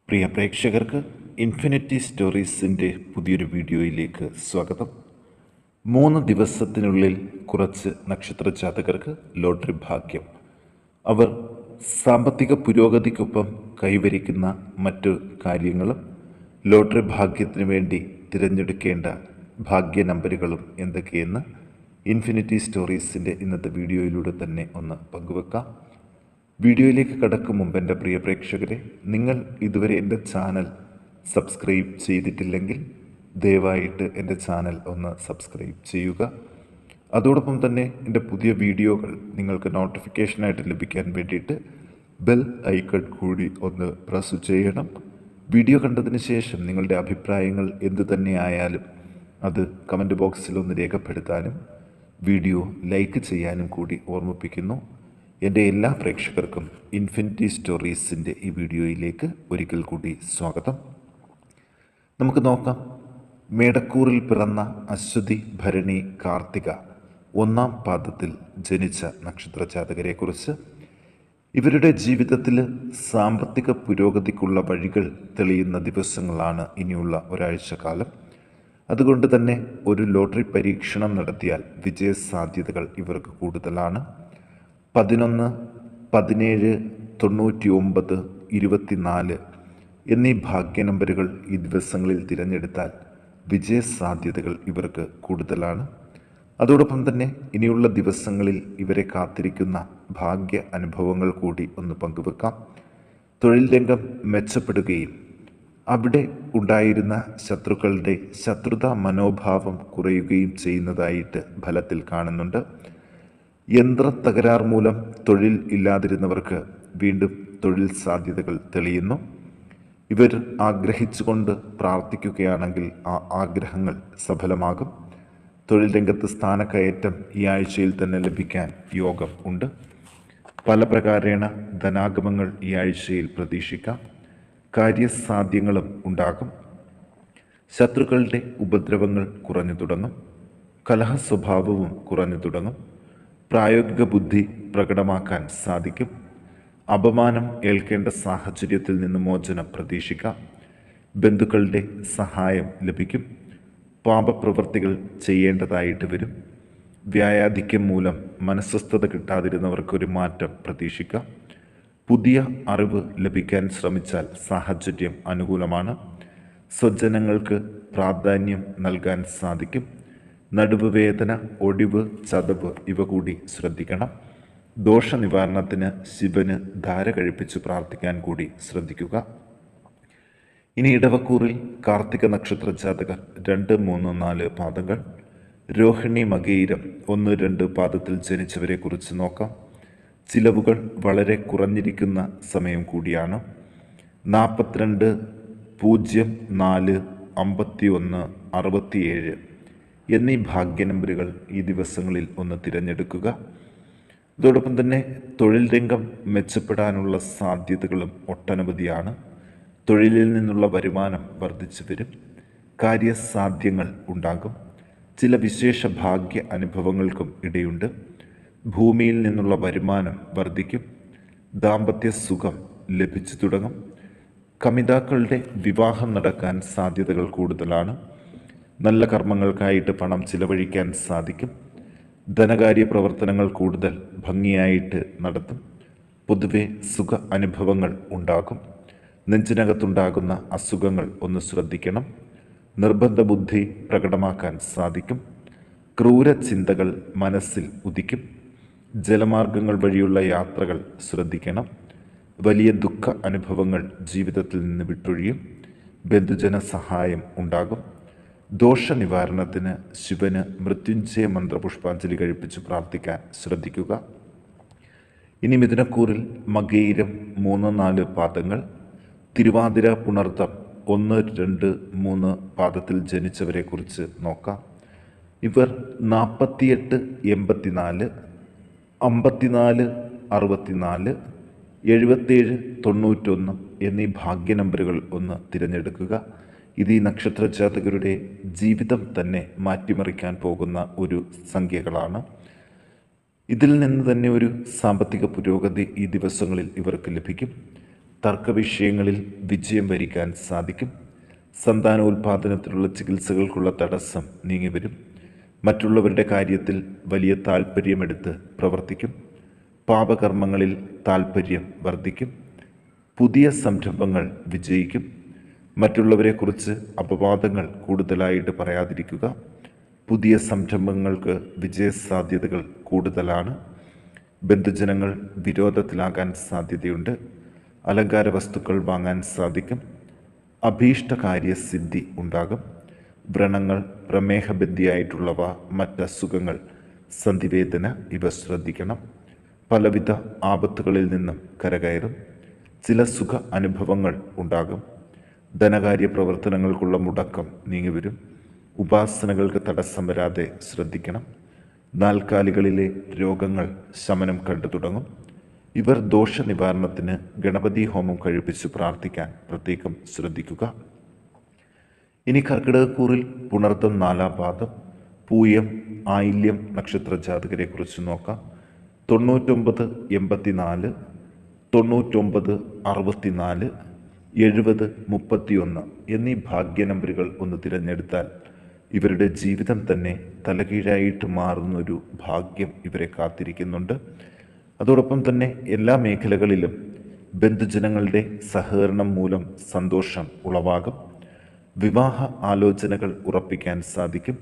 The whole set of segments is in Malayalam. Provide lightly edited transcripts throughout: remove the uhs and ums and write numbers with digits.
പ്രിയ പ്രേക്ഷകർക്ക് ഇൻഫിനിറ്റി സ്റ്റോറീസിൻ്റെ പുതിയൊരു വീഡിയോയിലേക്ക് സ്വാഗതം. 3 ദിവസത്തിനുള്ളിൽ കുറച്ച് നക്ഷത്ര ജാതകർക്ക് ലോട്ടറി ഭാഗ്യം. അവർ സാമ്പത്തിക പുരോഗതിക്കൊപ്പം കൈവരിക്കുന്ന മറ്റു കാര്യങ്ങളും ലോട്ടറി ഭാഗ്യത്തിന് വേണ്ടി തിരഞ്ഞെടുക്കേണ്ട ഭാഗ്യ നമ്പറുകളും എന്തൊക്കെയെന്ന് ഇൻഫിനിറ്റി സ്റ്റോറീസിൻ്റെ ഇന്നത്തെ വീഡിയോയിലൂടെ തന്നെ ഒന്ന് പങ്കുവെക്കാം. വീഡിയോയിലേക്ക് കടക്കും മുമ്പ് എൻ്റെ പ്രിയ പ്രേക്ഷകരെ, നിങ്ങൾ ഇതുവരെ എൻ്റെ ചാനൽ സബ്സ്ക്രൈബ് ചെയ്തിട്ടില്ലെങ്കിൽ ദയവായിട്ട് എൻ്റെ ചാനൽ ഒന്ന് സബ്സ്ക്രൈബ് ചെയ്യുക. അതോടൊപ്പം തന്നെ എൻ്റെ പുതിയ വീഡിയോകൾ നിങ്ങൾക്ക് നോട്ടിഫിക്കേഷനായിട്ട് ലഭിക്കാൻ വേണ്ടിയിട്ട് ബെൽ ഐക്കൺ കൂടി ഒന്ന് പ്രസ് ചെയ്യണം. വീഡിയോ കണ്ടതിന് ശേഷം നിങ്ങളുടെ അഭിപ്രായങ്ങൾ എന്തു തന്നെയായാലും അത് കമൻറ്റ് ബോക്സിൽ ഒന്ന് രേഖപ്പെടുത്താനും വീഡിയോ ലൈക്ക് ചെയ്യാനും കൂടി ഓർമ്മിപ്പിക്കുന്നു. എൻ്റെ എല്ലാ പ്രേക്ഷകർക്കും ഇൻഫിനിറ്റി സ്റ്റോറീസിൻ്റെ ഈ വീഡിയോയിലേക്ക് ഒരിക്കൽ കൂടി സ്വാഗതം. നമുക്ക് നോക്കാം. മേടക്കൂറിൽ പിറന്ന അശ്വതി, ഭരണി, കാർത്തിക 1-ാം പാദത്തിൽ ജനിച്ച നക്ഷത്ര ജാതകരെക്കുറിച്ച്. ഇവരുടെ ജീവിതത്തിൽ സാമ്പത്തിക പുരോഗതിക്കുള്ള വഴികൾ തെളിയുന്ന ദിവസങ്ങളാണ് ഇനിയുള്ള ഒരാഴ്ചക്കാലം. അതുകൊണ്ട് തന്നെ ഒരു ലോട്ടറി പരീക്ഷണം നടത്തിയാൽ വിജയസാധ്യതകൾ ഇവർക്ക് കൂടുതലാണ്. 11, 17, 99, 24 എന്നീ ഭാഗ്യ നമ്പറുകൾ ഈ ദിവസങ്ങളിൽ തിരഞ്ഞെടുത്താൽ വിജയസാധ്യതകൾ ഇവർക്ക് കൂടുതലാണ്. അതോടൊപ്പം തന്നെ ഇനിയുള്ള ദിവസങ്ങളിൽ ഇവരെ കാത്തിരിക്കുന്ന ഭാഗ്യ അനുഭവങ്ങൾ കൂടി ഒന്ന് പങ്കുവെക്കാം. തൊഴിൽ രംഗം മെച്ചപ്പെടുകയും അവിടെ ഉണ്ടായിരുന്ന ശത്രുക്കളുടെ ശത്രുതാ മനോഭാവം കുറയുകയും ചെയ്യുന്നതായിട്ട് ഫലത്തിൽ കാണുന്നുണ്ട്. യന്ത്ര തകരാർ മൂലം തൊഴിൽ ഇല്ലാതിരുന്നവർക്ക് വീണ്ടും തൊഴിൽ സാധ്യതകൾ തെളിയുന്നു. ഇവർ ആഗ്രഹിച്ചുകൊണ്ട് പ്രാർത്ഥിക്കുകയാണെങ്കിൽ ആ ആഗ്രഹങ്ങൾ സഫലമാകും. തൊഴിൽ രംഗത്ത് സ്ഥാനക്കയറ്റം ഈ ആഴ്ചയിൽ തന്നെ ലഭിക്കാൻ യോഗം ഉണ്ട്. പല പ്രകാരേണ ധനാഗമങ്ങൾ ഈ ആഴ്ചയിൽ പ്രതീക്ഷിക്കാം. കാര്യസാധ്യങ്ങളും ഉണ്ടാകും. ശത്രുക്കളുടെ ഉപദ്രവങ്ങൾ കുറഞ്ഞു തുടങ്ങും. കലഹ സ്വഭാവവും കുറഞ്ഞു തുടങ്ങും. പ്രായോഗിക ബുദ്ധി പ്രകടമാക്കാൻ സാധിക്കും. അപമാനം ഏൽക്കേണ്ട സാഹചര്യത്തിൽ നിന്ന് മോചനം പ്രതീക്ഷിക്കാം. ബന്ധുക്കളുടെ സഹായം ലഭിക്കും. പാപപ്രവൃത്തികൾ ചെയ്യേണ്ടതായിട്ട് വരും. വ്യായാധിക്യം മൂലം മനസ്വസ്ഥത കിട്ടാതിരുന്നവർക്കൊരു മാറ്റം പ്രതീക്ഷിക്കാം. പുതിയ അറിവ് ലഭിക്കാൻ ശ്രമിച്ചാൽ സാഹചര്യം അനുകൂലമാണ്. സ്വജനങ്ങൾക്ക് പ്രാധാന്യം നൽകാൻ സാധിക്കും. നടുവ് വേദന, ഒടിവ്, ചതവ് ഇവ കൂടി ശ്രദ്ധിക്കണം. ദോഷനിവാരണത്തിന് ശിവന് ധാര കഴിപ്പിച്ച് പ്രാർത്ഥിക്കാൻ കൂടി ശ്രദ്ധിക്കുക. ഇനി ഇടവക്കൂറിൽ കാർത്തിക നക്ഷത്ര ജാതകർ 2, 3, 4 പാദങ്ങൾ. രോഹിണി, മകയിരം 1, 2 പാദത്തിൽ ജനിച്ചവരെ കുറിച്ച് നോക്കാം. ചിലവുകൾ വളരെ കുറഞ്ഞിരിക്കുന്ന സമയം കൂടിയാണ്. 42, 0, 4, 51, 67 എന്നീ ഭാഗ്യ നമ്പറുകൾ ഈ ദിവസങ്ങളിൽ ഒന്ന് തിരഞ്ഞെടുക്കുക. അതോടൊപ്പം തന്നെ തൊഴിൽ രംഗം മെച്ചപ്പെടാനുള്ള സാധ്യതകളും ഒട്ടനവധിയാണ്. തൊഴിലിൽ നിന്നുള്ള വരുമാനം വർദ്ധിച്ചു വരും. കാര്യസാധ്യങ്ങൾ ഉണ്ടാകും. ചില വിശേഷ ഭാഗ്യ അനുഭവങ്ങൾക്കും ഇടയുണ്ട്. ഭൂമിയിൽ നിന്നുള്ള വരുമാനം വർദ്ധിക്കും. ദാമ്പത്യ സുഖം ലഭിച്ചു തുടങ്ങും. കമിതാക്കളുടെ വിവാഹം നടക്കാൻ സാധ്യതകൾ കൂടുതലാണ്. നല്ല കർമ്മങ്ങൾക്കായിട്ട് പണം ചിലവഴിക്കാൻ സാധിക്കും. ധനകാര്യ പ്രവർത്തനങ്ങൾ കൂടുതൽ ഭംഗിയായിട്ട് നടത്തും. പൊതുവെ സുഖ അനുഭവങ്ങൾ ഉണ്ടാകും. നെഞ്ചിനകത്തുണ്ടാകുന്ന അസുഖങ്ങൾ ഒന്ന് ശ്രദ്ധിക്കണം. നിർബന്ധ ബുദ്ധി പ്രകടമാക്കാൻ സാധിക്കും. ക്രൂര ചിന്തകൾ മനസ്സിൽ ഉദിക്കും. ജലമാർഗങ്ങൾ വഴിയുള്ള യാത്രകൾ ശ്രദ്ധിക്കണം. വലിയ ദുഃഖ അനുഭവങ്ങൾ ജീവിതത്തിൽ നിന്ന് വിട്ടൊഴിയും. ബന്ധുജന സഹായം ഉണ്ടാകും. ദോഷനിവാരണത്തിന് ശിവന് മൃത്യുഞ്ജയ മന്ത്രപുഷ്പാഞ്ജലി കഴിപ്പിച്ച് പ്രാർത്ഥിക്കാൻ ശ്രദ്ധിക്കുക. ഇനി മിഥുനക്കൂറിൽ മകയിരം 3, 4 പാദങ്ങൾ. തിരുവാതിര, പുണർതം 1, 2, 3 പാദത്തിൽ ജനിച്ചവരെ കുറിച്ച് നോക്കാം. ഇവർ 48, 84, 54, 64, 77, 91 എന്നീ ഭാഗ്യ നമ്പറുകൾ ഒന്ന് തിരഞ്ഞെടുക്കുക. ഇത് ഈ നക്ഷത്ര ജാതകരുടെ ജീവിതം തന്നെ മാറ്റിമറിക്കാൻ പോകുന്ന ഒരു സംഖ്യകളാണ്. ഇതിൽ നിന്ന് തന്നെ ഒരു സാമ്പത്തിക പുരോഗതി ഈ ദിവസങ്ങളിൽ ഇവർക്ക് ലഭിക്കും. തർക്കവിഷയങ്ങളിൽ വിജയം വരിക്കാൻ സാധിക്കും. സന്താനോൽപാദനത്തിലുള്ള ചികിത്സകൾക്കുള്ള തടസ്സം നീങ്ങിവരും. മറ്റുള്ളവരുടെ കാര്യത്തിൽ വലിയ താൽപ്പര്യമെടുത്ത് പ്രവർത്തിക്കും. പാപകർമ്മങ്ങളിൽ താൽപ്പര്യം വർദ്ധിക്കും. പുതിയ സംരംഭങ്ങൾ വിജയിക്കും. മറ്റുള്ളവരെക്കുറിച്ച് അപവാദങ്ങൾ കൂടുതലായിട്ട് പറയാതിരിക്കുക. പുതിയ സംരംഭങ്ങൾക്ക് വിജയസാധ്യതകൾ കൂടുതലാണ്. ബന്ധുജനങ്ങൾ വിരോധത്തിലാകാൻ സാധ്യതയുണ്ട്. അലങ്കാര വസ്തുക്കൾ വാങ്ങാൻ സാധിക്കും. അഭീഷ്ടകാര്യസിദ്ധി ഉണ്ടാകും. വ്രണങ്ങൾ, പ്രമേഹബന്ധിയായിട്ടുള്ളവ, മറ്റസുഖങ്ങൾ, സന്ധിവേദന ഇവ ശ്രദ്ധിക്കണം. പലവിധ ആപത്തുകളിൽ നിന്നും കരകയറും. ചില സുഖ അനുഭവങ്ങൾ ഉണ്ടാകും. ധനകാര്യ പ്രവർത്തനങ്ങൾക്കുള്ള മുടക്കം നീങ്ങിവരും. ഉപാസനകൾക്ക് തടസ്സം വരാതെ ശ്രദ്ധിക്കണം. നാൽക്കാലികളിലെ രോഗങ്ങൾ ശമനം കണ്ടു തുടങ്ങും. ഇവർ ദോഷനിവാരണത്തിന് ഗണപതി ഹോമം കഴിപ്പിച്ച് പ്രാർത്ഥിക്കാൻ പ്രത്യേകം ശ്രദ്ധിക്കുക. ഇനി കർക്കിടകക്കൂറിൽ പുണർതം 4-ാം പാദം, പൂയം, ആയില്യം നക്ഷത്ര ജാതകരെ കുറിച്ച് നോക്കാം. 99, 84, 99, 64, 70, 31 എന്നീ ഭാഗ്യ നമ്പറുകൾ ഒന്ന് തിരഞ്ഞെടുത്താൽ ഇവരുടെ ജീവിതം തന്നെ തലകീഴായിട്ട് മാറുന്നൊരു ഭാഗ്യം ഇവരെ കാത്തിരിക്കുന്നുണ്ട്. അതോടൊപ്പം തന്നെ എല്ലാ മേഖലകളിലും ബന്ധുജനങ്ങളുടെ സഹകരണം മൂലം സന്തോഷം ഉളവാകും. വിവാഹ ആലോചനകൾ ഉറപ്പിക്കാൻ സാധിക്കും.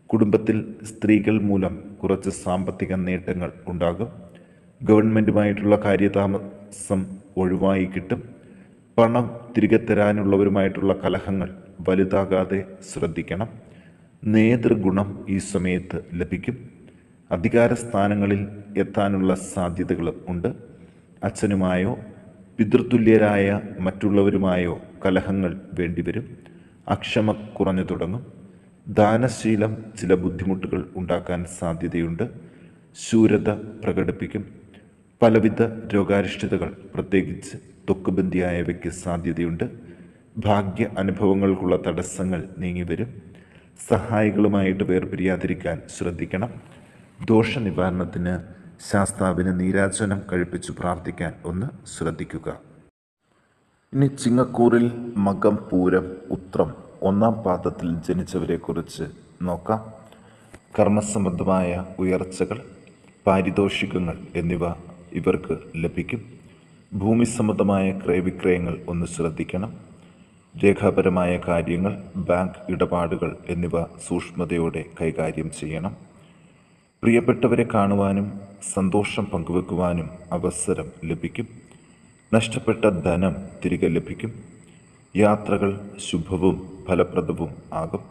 കുടുംബത്തിൽ സ്ത്രീകൾ മൂലം കുറച്ച് സാമ്പത്തിക നേട്ടങ്ങൾ ഉണ്ടാകും. ഗവൺമെൻറ്റുമായിട്ടുള്ള കാര്യതാമസം ഒഴിവായി കിട്ടും. പണം തിരികെ തരാനുള്ളവരുമായിട്ടുള്ള കലഹങ്ങൾ വലുതാകാതെ ശ്രദ്ധിക്കണം. നേതൃഗുണം ഈ സമയത്ത് ലഭിക്കും. അധികാര സ്ഥാനങ്ങളിൽ എത്താനുള്ള സാധ്യതകളും ഉണ്ട്. അച്ഛനുമായോ പിതൃതുല്യരായ മറ്റുള്ളവരുമായോ കലഹങ്ങൾ വേണ്ടിവരും. അക്ഷമ കുറഞ്ഞു തുടങ്ങും. ദാനശീലം ചില ബുദ്ധിമുട്ടുകൾ ഉണ്ടാക്കാൻ സാധ്യതയുണ്ട്. ശൂരത പ്രകടിപ്പിക്കും. പലവിധ രോഗാരിഷ്ടതകൾ, പ്രത്യേകിച്ച് ത്വക്കുബന്ധിയായവയ്ക്ക് സാധ്യതയുണ്ട്. ഭാഗ്യ അനുഭവങ്ങൾക്കുള്ള തടസ്സങ്ങൾ നീങ്ങിവരും. സഹായികളുമായിട്ട് വേർപിരിയാതിരിക്കാൻ ശ്രദ്ധിക്കണം. ദോഷനിവാരണത്തിന് ശാസ്താവിന് നീരാജനം കഴിപ്പിച്ചു പ്രാർത്ഥിക്കാൻ ഒന്ന് ശ്രദ്ധിക്കുക. ഇനി ചിങ്ങക്കൂറിൽ മകം, പൂരം, ഉത്രം 1-ാം പാദത്തിൽ ജനിച്ചവരെക്കുറിച്ച് നോക്കാം. കർമ്മസംബന്ധമായ ഉയർച്ചകൾ, പാരിതോഷികങ്ങൾ എന്നിവ ഇവർക്ക് ലഭിക്കും. ഭൂമി സംബന്ധമായ ക്രയവിക്രയങ്ങൾ ഒന്ന് ശ്രദ്ധിക്കണം. രേഖാപരമായ കാര്യങ്ങൾ, ബാങ്ക് ഇടപാടുകൾ എന്നിവ സൂക്ഷ്മതയോടെ കൈകാര്യം ചെയ്യണം. പ്രിയപ്പെട്ടവരെ കാണുവാനും സന്തോഷം പങ്കുവെക്കുവാനും അവസരം ലഭിക്കും. നഷ്ടപ്പെട്ട ധനം തിരികെ ലഭിക്കും. യാത്രകൾ ശുഭവും ഫലപ്രദവും ആകും.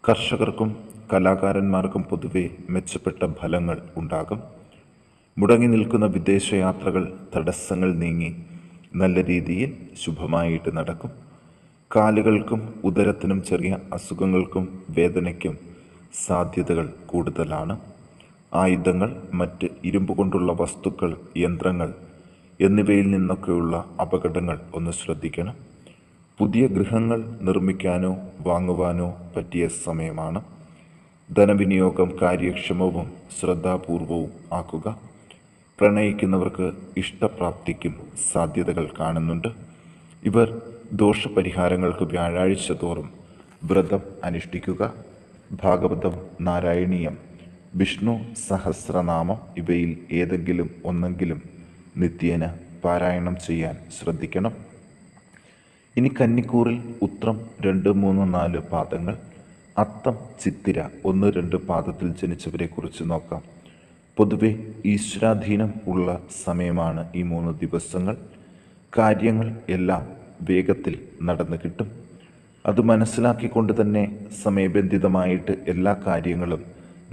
കർഷകർക്കും കലാകാരന്മാർക്കും പൊതുവെ മെച്ചപ്പെട്ട ഫലങ്ങൾ ഉണ്ടാകും. മുടങ്ങി നിൽക്കുന്ന വിദേശയാത്രകൾ, തടസ്സങ്ങൾ നീങ്ങി നല്ല രീതിയിൽ ശുഭമായിട്ട് നടക്കും. കാലുകൾക്കും ഉദരത്തിനും ചെറിയ അസുഖങ്ങൾക്കും വേദനയ്ക്കും സാധ്യതകൾ കൂടുതലാണ്. ആയുധങ്ങൾ, മറ്റ് ഇരുമ്പ് കൊണ്ടുള്ള വസ്തുക്കൾ, യന്ത്രങ്ങൾ എന്നിവയിൽ നിന്നൊക്കെയുള്ള അപകടങ്ങൾ ഒന്ന് ശ്രദ്ധിക്കണം. പുതിയ ഗൃഹങ്ങൾ നിർമ്മിക്കാനോ വാങ്ങുവാനോ പറ്റിയ സമയമാണ്. ധനവിനിയോഗം കാര്യക്ഷമവും ശ്രദ്ധാപൂർവവും ആക്കുക. പ്രണയിക്കുന്നവർക്ക് ഇഷ്ടപ്രാപ്തിക്കും സാധ്യതകൾ കാണുന്നുണ്ട്. ഇവർ ദോഷപരിഹാരങ്ങൾക്ക് വ്യാഴാഴ്ച തോറും വ്രതം അനുഷ്ഠിക്കുക. ഭാഗവതം, നാരായണീയം, വിഷ്ണു സഹസ്രനാമം ഇവയിൽ ഏതെങ്കിലും ഒന്നെങ്കിലും നിത്യേന പാരായണം ചെയ്യാൻ ശ്രദ്ധിക്കണം. ഇനി കന്നിക്കൂറിൽ ഉത്രം 2, 3, 4 പാദങ്ങൾ, അത്തം, ചിത്തിര 1, 2 പാദത്തിൽ ജനിച്ചവരെക്കുറിച്ച് നോക്കാം. പൊതുവെ ഈശ്വരാധീനം ഉള്ള സമയമാണ് ഈ 3 ദിവസങ്ങൾ. കാര്യങ്ങൾ എല്ലാം വേഗത്തിൽ നടന്നു കിട്ടും. അത് മനസ്സിലാക്കിക്കൊണ്ട് തന്നെ സമയബന്ധിതമായിട്ട് എല്ലാ കാര്യങ്ങളും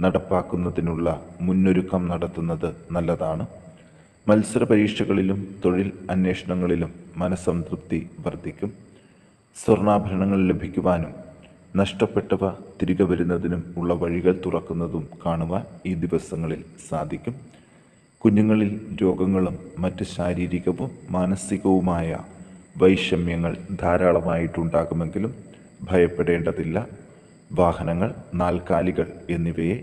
നടപ്പാക്കുന്നതിനുള്ള മുന്നൊരുക്കം നടത്തുന്നത് നല്ലതാണ്. മത്സര പരീക്ഷകളിലും തൊഴിൽ അന്വേഷണങ്ങളിലും മനസ്സംതൃപ്തി വർദ്ധിക്കും. സ്വർണ്ണാഭരണങ്ങൾ ലഭിക്കുവാനും നഷ്ടപ്പെട്ടവ തിരികെ വരുന്നതിനും ഉള്ള വഴികൾ തുറക്കുന്നതും കാണുവാൻ ഈ ദിവസങ്ങളിൽ സാധിക്കും. കുഞ്ഞുങ്ങളിൽ രോഗങ്ങളും മറ്റ് ശാരീരികവും മാനസികവുമായ വൈഷമ്യങ്ങൾ ധാരാളമായിട്ടുണ്ടാകുമെങ്കിലും ഭയപ്പെടേണ്ടതില്ല. വാഹനങ്ങൾ, നാൽക്കാലികൾ എന്നിവയെ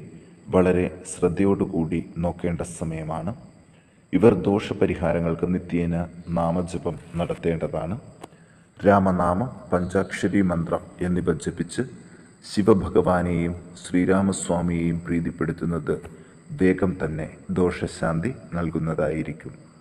വളരെ ശ്രദ്ധയോടുകൂടി നോക്കേണ്ട സമയമാണ്. ഇവർ ദോഷപരിഹാരങ്ങൾക്ക് നിത്യേന നാമജപം നടത്തേണ്ടതാണ്. രാമനാമം, പഞ്ചാക്ഷരി മന്ത്രം എന്നിവ ജപിച്ച് ശിവഭഗവാനെയും ശ്രീരാമസ്വാമിയെയും പ്രീതിപ്പെടുത്തുന്നത് വേഗം തന്നെ ദോഷശാന്തി നൽകുന്നതായിരിക്കും.